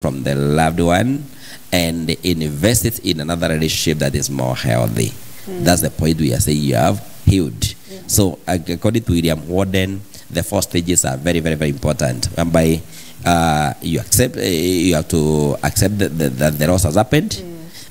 from the loved one and invest it in another relationship that is more healthy. That's the point we are saying you have healed. So according to William Warden, the 4 stages are very, very, very important. And by you have to accept that the loss has happened.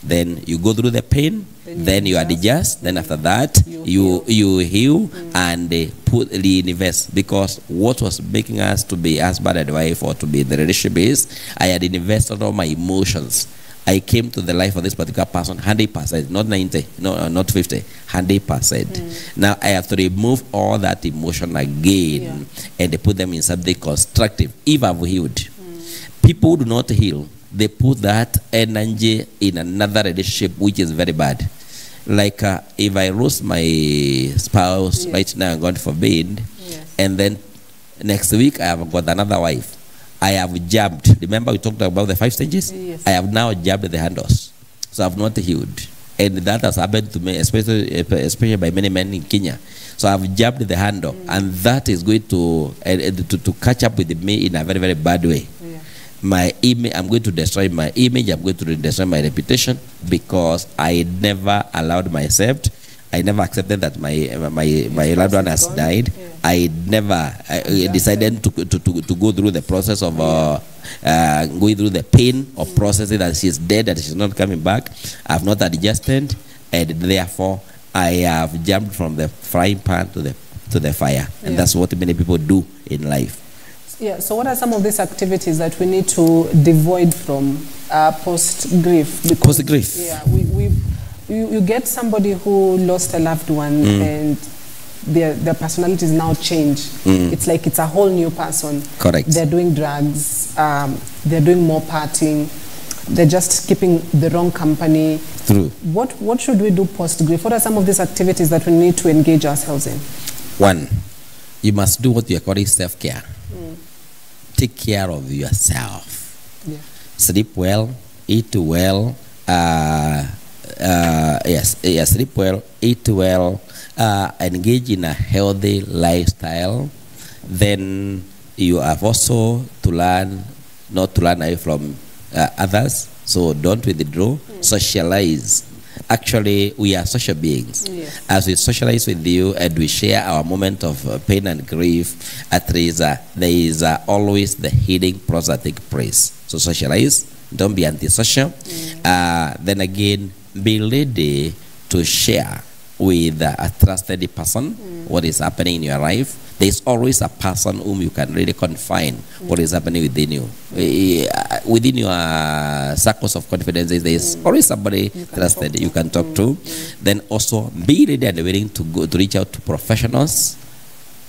Then you go through the pain. Then you adjust. Then after that, you heal and reinvest. Because what was making us to be husband and wife or to be in the relationship is I had invested all my emotions. I came to the life of this particular person 100%, not 90, no, not 50, 100%. Now I have to remove all that emotion again and put them in something constructive. If I've healed, people do not heal. They put that energy in another relationship, which is very bad. Like if I lose my spouse right now, God forbid, and then next week I have got another wife. I have jabbed. Remember we talked about the 5 stages? I have now jabbed the handles. So I have not healed. And that has happened to me, especially by many men in Kenya. So I have jabbed the handle. And that is going to catch up with me in a very, very bad way. My image, I'm going to destroy my image. I'm going to destroy my reputation because I never allowed myself. I never accepted that my loved one has died. I never decided to go through the process of going through the pain of processing that she's dead, that she's not coming back. I have not adjusted, and therefore I have jumped from the frying pan to the fire, and that's what many people do in life. Yeah. So, what are some of these activities that we need to devoid from post-grief? Post grief. Yeah, you get somebody who lost a loved one and their personality is now changed. It's like it's a whole new person. Correct. They're doing drugs, they're doing more partying, they're just keeping the wrong company. True. What should we do post-grief? What are some of these activities that we need to engage ourselves in? 1, you must do what you are calling self-care. Take care of yourself. Sleep well, eat well, sleep well, eat well, engage in a healthy lifestyle. Then you have also to learn not to learn from others. So don't withdraw. Socialize. Actually, we are social beings. As we socialize with you and we share our moment of pain and grief, at least there is always the healing process that takes place. So socialize. Don't be antisocial. Then again, be ready to share with a trusted person what is happening in your life. There's always a person whom you can really confide what is happening within you. Within your circles of confidence, there's always somebody trusted you can talk to. Then also be ready and willing to go to reach out to professionals.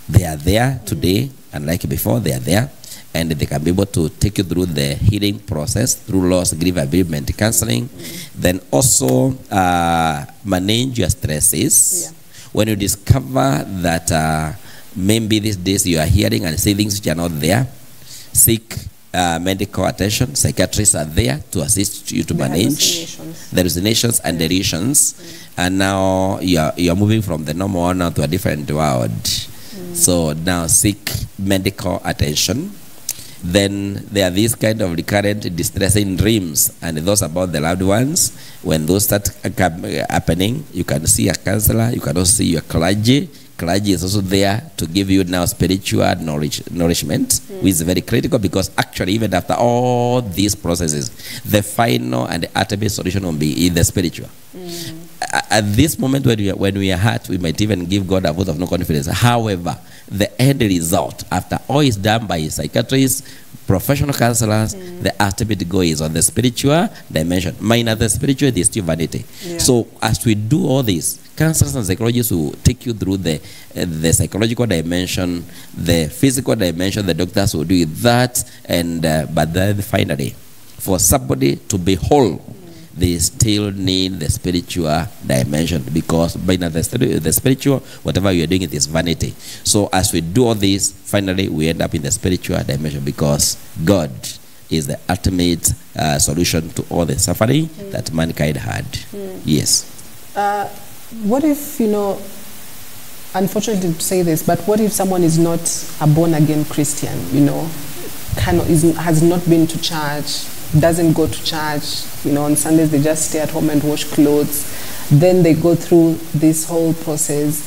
They are there today, and like before, they are there. And they can be able to take you through the healing process through loss, grief, bereavement, counseling. Then also manage your stresses. When you discover that maybe these days you are hearing and seeing things which are not there, seek medical attention. Psychiatrists are there to assist you to manage the hallucinations and delusions. And now you are moving from the normal one now to a different world. So now seek medical attention. Then there are these kind of recurrent distressing dreams, and those about the loved ones. When those start happening, you can see a counselor. You can also see your clergy. Clergy is also there to give you now spiritual nourishment, which is very critical, because actually even after all these processes, the final and the ultimate solution will be in the spiritual. At this moment when we are hurt, we might even give God a vote of no confidence. However, the end result, after all is done by psychiatrists, professional counselors, the ultimate goal is on the spiritual dimension. Minus the spiritual, it is still vanity. So as we do all this, counselors and psychologists will take you through the psychological dimension, the physical dimension. The doctors will do that, and but then finally, for somebody to be whole, they still need the spiritual dimension, because by the spiritual, whatever you are doing, it is vanity. So as we do all this, finally we end up in the spiritual dimension, because God is the ultimate solution to all the suffering that mankind had. Yes. What if, unfortunately to say this, but what if someone is not a born-again Christian, has not been to church, doesn't go to church. You know, on Sundays they just stay at home and wash clothes. Then they go through this whole process.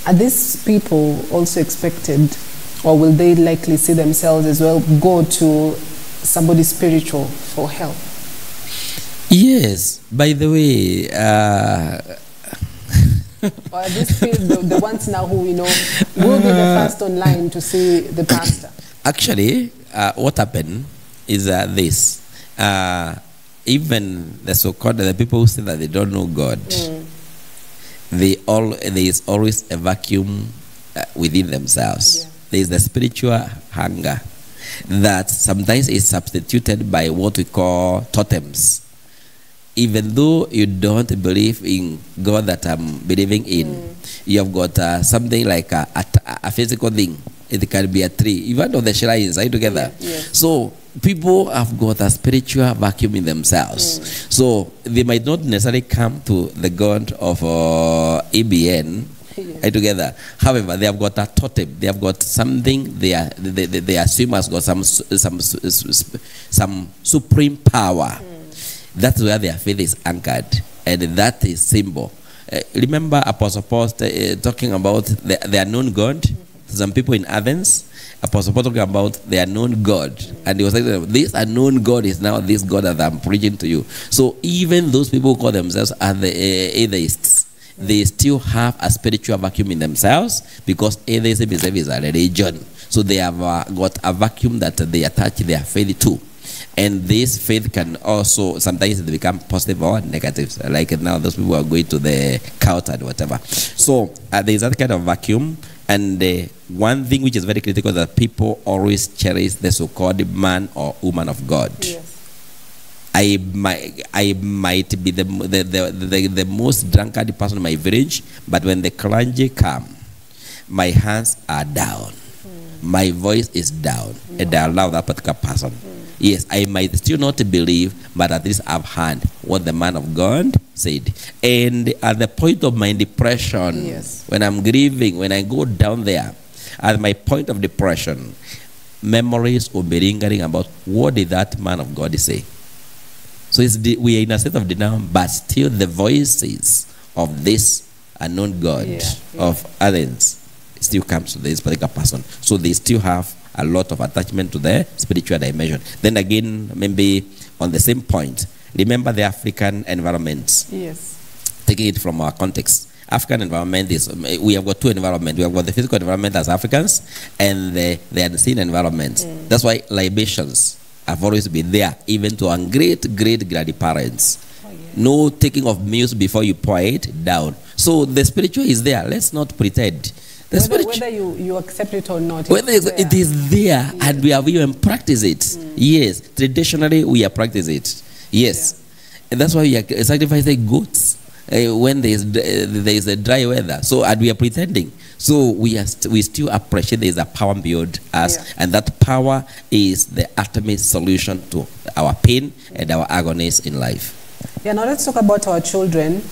Are these people also expected, or will they likely see themselves as well go to somebody spiritual for help? Yes. By the way, or are these people the ones now who, you know, will be the first online to see the pastor? Actually, what happened is this. Even the so-called, the people who say that they don't know God, there is always a vacuum within themselves. Yeah. There is the spiritual hunger that sometimes is substituted by what we call totems. Even though you don't believe in God that I'm believing in, you have got something like a physical thing. It can be a tree. Even though the shrines are together. Yeah, yeah. So people have got a spiritual vacuum in themselves. So they might not necessarily come to the God of EBN together. However, they have got a totem. They have got something. They assume has got some supreme power. That's where their faith is anchored, and that is symbol. Remember Apostle Paul talking about the unknown God. Some people in Athens, Apostle Paul talking about the unknown God, and he was saying, this unknown God is now this God that I'm preaching to you. So even those people who call themselves the atheists, they still have a spiritual vacuum in themselves, because atheism is a religion. So they have got a vacuum that they attach their faith to. And this faith can also sometimes become positive or negative. Like now, those people are going to the cult and whatever. So there is that kind of vacuum. And one thing which is very critical is that people always cherish the so-called man or woman of God. Yes. I might be the most drunkard person in my village, but when the clergy come, my hands are down. My voice is down, and I allow that particular person. Yes, I might still not believe, but at least I've heard what the man of God said. And at the point of my depression, yes, when I'm grieving, when I go down there, at my point of depression, memories will be lingering about what did that man of God say. So we are in a state of denial, but still the voices of this unknown God of Athens still comes to this particular person. So they still have a lot of attachment to the spiritual dimension. Then again, maybe on the same point, remember the African environment. Yes. Taking it from our context. African environment is, we have got two environments. We have got the physical environment as Africans and the unseen environment. That's why libations have always been there, even to our great grandparents. Oh, yeah. No taking of meals before you pour it down. So the spiritual is there. Let's not pretend. Whether you accept it or not, whether it is there, and we have even practiced it. Yes, traditionally we have practiced it. Yes, and that's why we are sacrificing goats when there is a dry weather. So and we are pretending. So we still appreciate there is a power beyond us, and that power is the ultimate solution to our pain and our agonies in life. Yeah. Now let's talk about our children.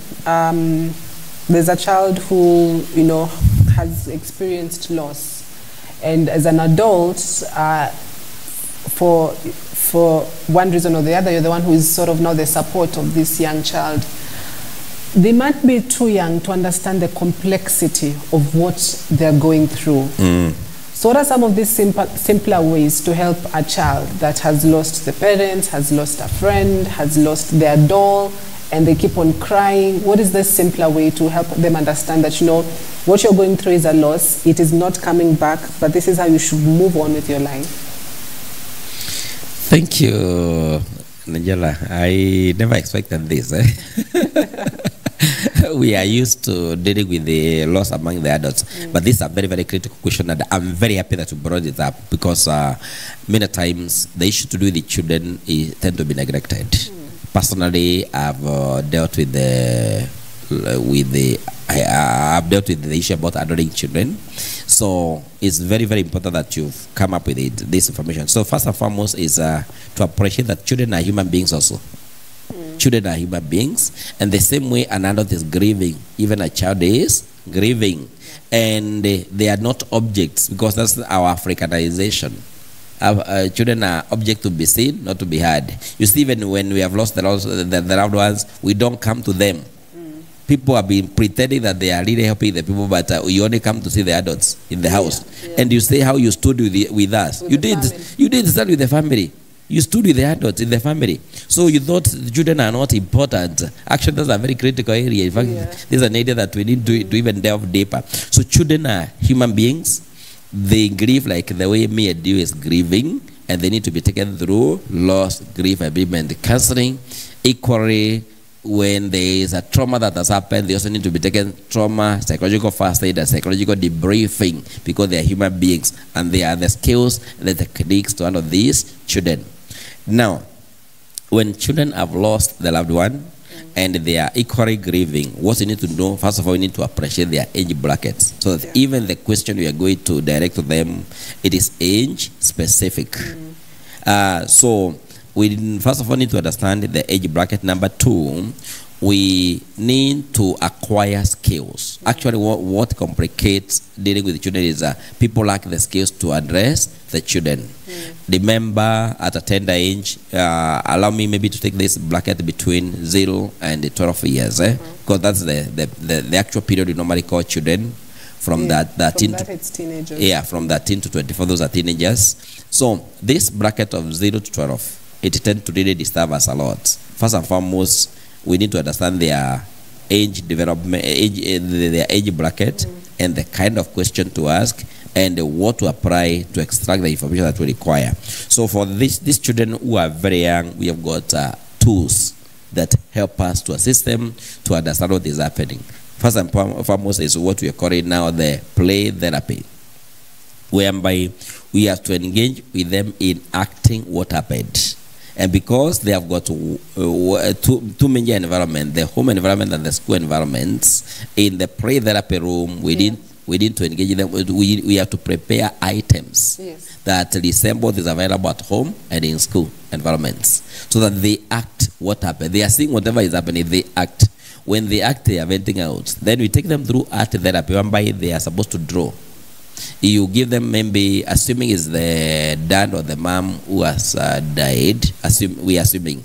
There's a child who, you know, has experienced loss, and as an adult, for one reason or the other, you're the one who is sort of now the support of this young child. They might be too young to understand the complexity of what they're going through. So what are some of these simpler ways to help a child that has lost the parents, has lost a friend, has lost their doll, and they keep on crying? What is the simpler way to help them understand that, you know, what you're going through is a loss, it is not coming back, but this is how you should move on with your life? Thank you, Nigella. I never expected this. We are used to dealing with the loss among the adults, but this is a very critical question, and I'm very happy that you brought it up, because many times the issue to do with the children tend to be neglected. Personally, I've dealt with the issue about adoring children. So it's very important that you've come up with this information. So first and foremost is to appreciate that children are human beings also. Children are human beings, and the same way an adult is grieving, even a child is grieving, and they are not objects, because that's our Africanization. Children are object to be seen, not to be heard. You see, even when we have lost the loved ones, we don't come to them. People have been pretending that they are really helping the people, but you only come to see the adults in the house. And you say how you stood with us. You did stand with the family. You stood with the adults in the family. So you thought the children are not important. Actually, that's a very critical area. In fact, this is an area that we need to even delve deeper. So children are human beings. They grieve like the way me and you is grieving, and they need to be taken through loss, grief, bereavement, counseling. Equally, when there is a trauma that has happened, they also need to be taken trauma, psychological first aid, and psychological debriefing, because they are human beings and they are the skills and the techniques to handle these children. Now, when children have lost their loved one and they are equally grieving, what you need to know, first of all, you need to appreciate their age brackets. So that even the question we are going to direct to them, it is age specific. So we first of all need to understand the age bracket. Number two, we need to acquire skills. Actually, what complicates dealing with the children is people lack the skills to address the children. Remember, at a tender age, allow me maybe to take this bracket between 0 and 12 years, because that's the actual period we normally call children. From that it's teenagers. Yeah, from 13 to 24, those are teenagers. So this bracket of 0 to 12, it tends to really disturb us a lot. First and foremost, we need to understand their age development, their age bracket, and the kind of question to ask, and what to apply to extract the information that we require. So for these children who are very young, we have got tools that help us to assist them to understand what is happening. First and foremost is what we are calling now the play therapy, whereby we have to engage with them in acting what happened. And because they have got two major environments, the home environment and the school environments, in the play therapy room, we need to engage them. We have to prepare items that resemble what is available at home and in school environments, so that they act what happened. They are seeing whatever is happening, they act. When they act, they are venting out. Then we take them through art therapy, whereby they are supposed to draw. You give them, maybe, assuming it's the dad or the mom who has died, we are assuming.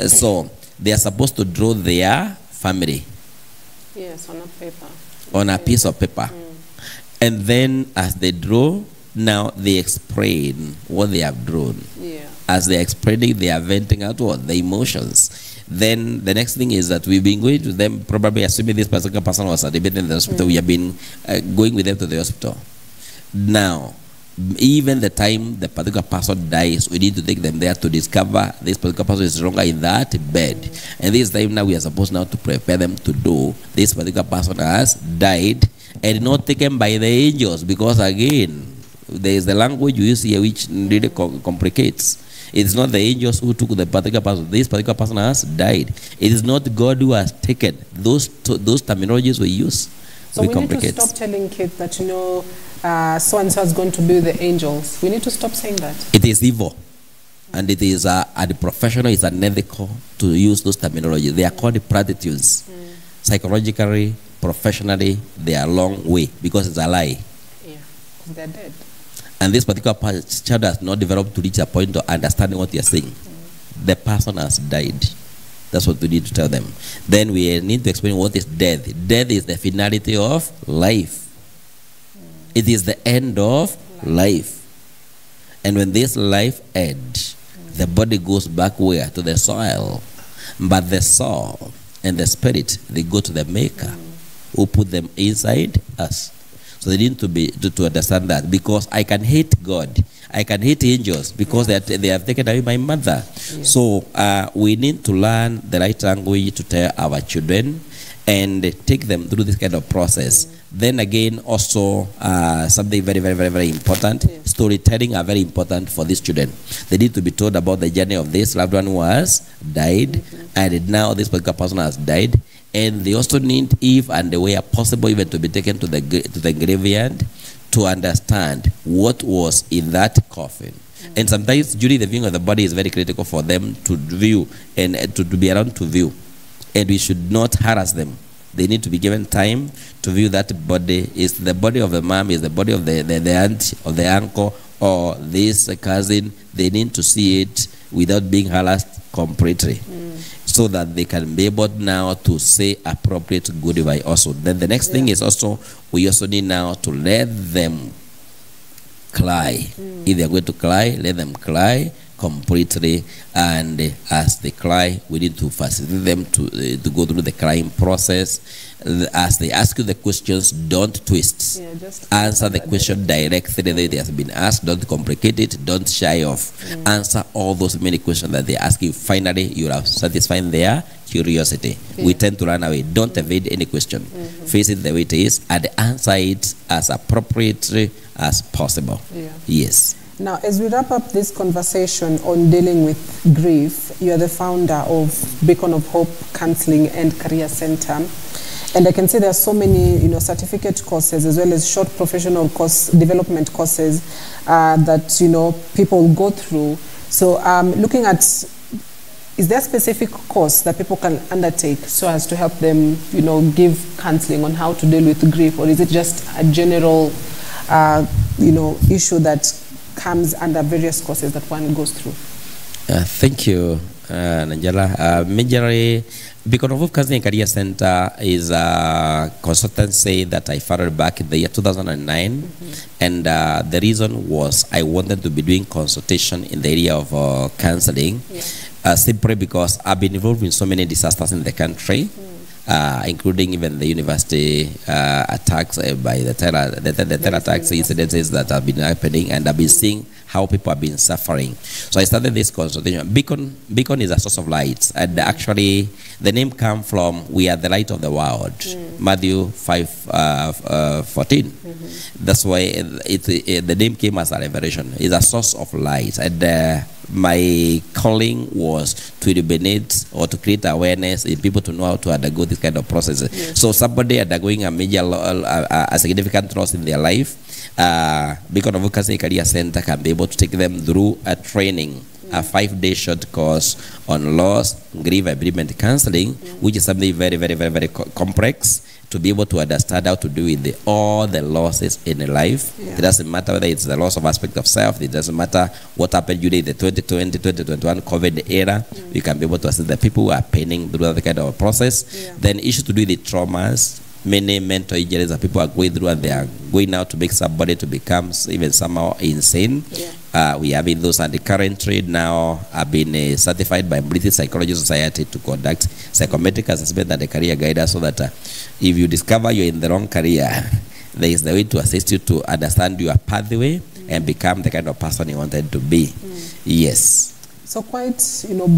So they are supposed to draw their family. Yes, on a paper. On a piece of paper. And then as they draw, now they explain what they have drawn. As they are explaining, they are venting out what? The emotions. Then the next thing is that we've been going to them, probably assuming this particular person was admitted in the hospital, we have been going with them to the hospital. Now, even the time the particular person dies, we need to take them there to discover this particular person is no longer in that bed. And this time now we are supposed now to prepare them to do this particular person has died and not taken by the angels, because again, there is the language you use here which really complicates. It's not the angels who took the particular person. This particular person has died. It is not God who has taken. Those terminologies we use. So we need to stop telling kids that, you know, so-and-so is going to be the angels. We need to stop saying that. It is evil. And it is at the professional, it's unethical to use those terminologies. They are called platitudes. Psychologically, professionally, they are a long way, because it's a lie. Yeah, they're dead. And this particular child has not developed to reach a point of understanding what you're saying. The person has died. That's what we need to tell them. Then we need to explain what is death. Death is the finality of life. It is the end of life. And when this life ends, the body goes back where? To the soil. But the soul and the spirit, they go to the Maker, who put them inside us. So they need to understand that, because I can hate God, I can hate angels, because they have taken away my mother. So we need to learn the right language to tell our children and take them through this kind of process. Then again, also something very, very, very, very important. Storytelling are very important for these children. They need to be told about the journey of this loved one who has died, and now this particular person has died. And they also need, if and the way possible, even to be taken to the graveyard to understand what was in that coffin. And sometimes during the viewing of the body is very critical for them to view and to be around to view. And we should not harass them. They need to be given time to view that body. Is the body of the mom, is the body of the aunt, of the uncle, or this cousin, they need to see it without being harassed completely, so that they can be able now to say appropriate good advice also. Then the next thing is also, we also need now to let them cry. If they're going to cry, let them cry completely, and as they cry, we need to facilitate them to go through the crying process. As they ask you the questions, don't twist. Just answer the question directly that it has been asked. Don't complicate it. Don't shy off. Answer all those many questions that they ask you. Finally, you have satisfied their curiosity. We tend to run away. Don't evade any question. Face it the way it is and answer it as appropriately as possible. Yes. Now, as we wrap up this conversation on dealing with grief, you are the founder of Beacon of Hope Counseling and Career Center. And I can see there are so many, certificate courses as well as short professional course development courses that, people go through. So looking at, is there a specific course that people can undertake so as to help them, give counseling on how to deal with grief? Or is it just a general, issue that comes under various courses that one goes through? Thank you, Nanjala. Majorly, Beacon of Hope Counseling and Career Center is a consultancy that I founded back in the year 2009. And the reason was I wanted to be doing consultation in the area of counseling, simply because I've been involved in so many disasters in the country. Including even the university attacks by the terror attacks incidents that have been happening, and I've been seeing how people have been suffering. So I started this consultation. Beacon is a source of light, and actually the name comes from we are the light of the world. Matthew 5:14. That's why the name came as a revelation. It's a source of light, and my calling was to illuminate or to create awareness in people to know how to undergo this kind of processes. So somebody undergoing a major, a significant loss in their life, Beacon of Hope Counseling Career Center can be able to take them through a training, a 5-day short course on loss, grief, and bereavement counseling, which is something very, very, very, very complex to be able to understand how to do with all the losses in life. It doesn't matter whether it's the loss of aspect of self. It doesn't matter what happened during the 2020, 2021 COVID era. You can be able to assist the people who are penning through that kind of process. Then issues to do with the traumas, many mental injuries that people are going through, and they are going out to make somebody to become even somehow insane. We have in those, and currently now I've been certified by British Psychology Society to conduct psychometric assessment and a career guidance, so that if you discover you're in the wrong career, there is the way to assist you to understand your pathway and become the kind of person you wanted to be. Yes. So quite,